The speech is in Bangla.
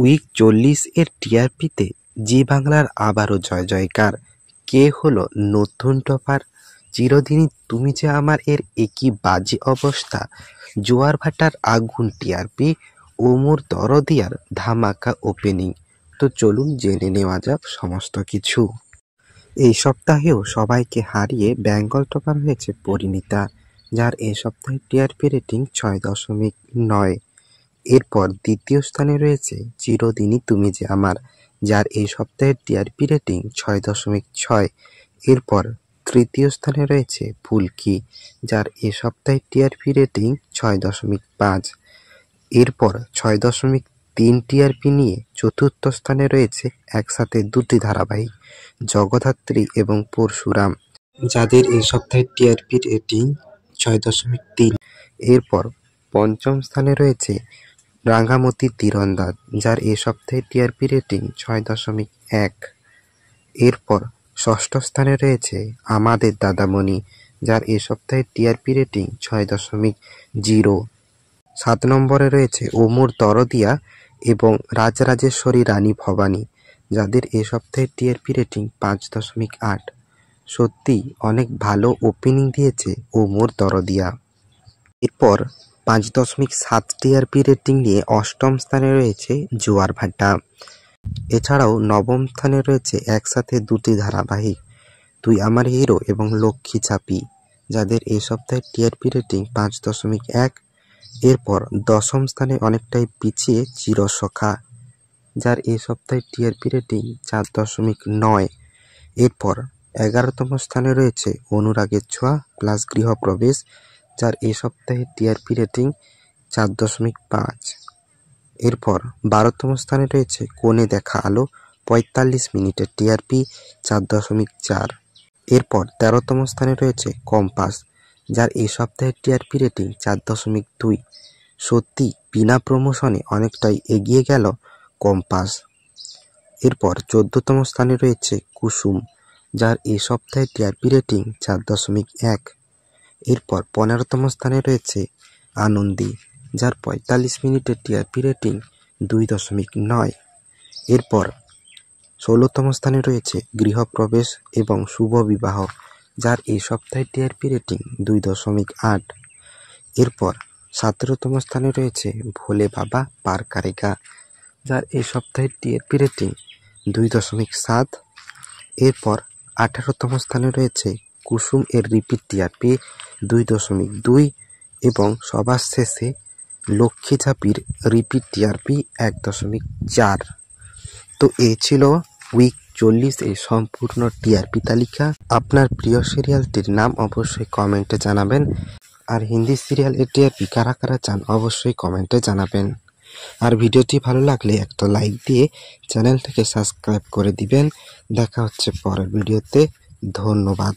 উইক 40 এর টিআরপিতে জি বাংলার আবারও জয় জয়কার। কে হলো নতুন টপার? চিরদিনই তুমি যে আমার এর একই বাজে অবস্থা। জোয়ার ভাটার আগুন টিআরপি, ওমর দরদিয়ার ধামাকা ওপেনিং। তো চলুন জেনে নেওয়া যাক সমস্ত কিছু। এই সপ্তাহেও সবাইকে হারিয়ে বেঙ্গল টপার হয়েছে পরিণীতা, যার এই সপ্তাহে টিআরপি রেটিং 6.9। এরপর দ্বিতীয় স্থানে রয়েছে চিরদিনই তুমি যে আমার, যার এই সপ্তাহের টিআরপি রেটিং 6.6। এরপর তৃতীয় স্থানে রয়েছে ফুলকি, যার এ সপ্তাহের টিআরপি রেটিং 6.5। এরপর 6.3 টিআরপি নিয়ে চতুর্থ স্থানে রয়েছে একসাথে দুটি ধারাবাহিক, জগদ্ধাত্রী এবং পরশুরাম, যাদের এই সপ্তাহের টিআরপি রেটিং 6.3। এরপর পঞ্চম স্থানে রয়েছে রাঙ্গামতি তীরন্দাজ, যার এ সপ্তাহের টিআরপি রেটিং 6.1। এরপর ষষ্ঠ স্থানে রয়েছে আমাদের দাদামণি, যার এ সপ্তাহের টিআরপি রেটিং 6.0। 7 নম্বরে রয়েছে ওমর দরদিয়া এবং রাজরাজেশ্বরী রানী ভবানী, যাদের এ সপ্তাহের টিআরপি রেটিং 5.8। সত্যি অনেক ভালো ওপেনিং দিয়েছে ওমর দরদিয়া। এরপর 5.7 টিআরপি রেটিং নিয়ে অষ্টম স্থানে রয়েছে জোয়ার ভাটা। এছাড়াও নবম স্থানে রয়েছে একসাথে দুটি ধারাবাহিক, তুই আমার হিরো এবং লক্ষ্মী চাপি, যাদের এই সপ্তাহে টিআরপি রেটিং 5.1। এরপর দশম স্থানে অনেকটাই পিছিয়ে চিরসখা, যার এই সপ্তাহে টিআরপি রেটিং 4.9। এরপর 11তম স্থানে রয়েছে অনুরাগের ছোঁয়া প্লাস গৃহপ্রবেশ, যার এই সপ্তাহে টিআরপি রেটিং 4.5। এরপর 12তম স্থানে রয়েছে কোণে দেখা আলো 45 মিনিটের টিআরপি 4.4। এরপর 13তম স্থানে রয়েছে কম্পাস, যার এই সপ্তাহের টিআরপি রেটিং 4.2। সত্যি বিনা প্রমোশনে অনেকটাই এগিয়ে গেল কম্পাস। এরপর 14তম স্থানে রয়েছে কুসুম, যার এই সপ্তাহের টিআরপি রেটিং 4.1। এরপর 15তম স্থানে রয়েছে আনন্দী, যার 45 মিনিটের টিআরপি রেটিং 2.9। এরপর 16তম স্থানে রয়েছে গৃহপ্রবেশ এবং শুভ বিবাহ, যার এই সপ্তাহের টিআরপি রেটিং 2.8। এরপর 17তম স্থানে রয়েছে ভোলে বাবা পার কারেগা, যার এই সপ্তাহের টিআরপি রেটিং 2.7। এরপর 18তম স্থানে রয়েছে কুসুম এর রিপিট টিআরপি 2.2 এবং সবার শেষে লক্ষ্মী ঝাঁপির রিপিট টিআরপি 1.4। তো এই ছিল উইক 40 এই সম্পূর্ণ টিআরপি তালিকা। আপনার প্রিয় সিরিয়ালটির নাম অবশ্যই কমেন্টে জানাবেন, আর হিন্দি সিরিয়াল এর টিআরপি কারা কারা চান অবশ্যই কমেন্টে জানাবেন। আর ভিডিওটি ভালো লাগলে একটা লাইক দিয়ে চ্যানেলটাকে সাবস্ক্রাইব করে দিবেন। দেখা হচ্ছে পরের ভিডিওতে। ধন্যবাদ।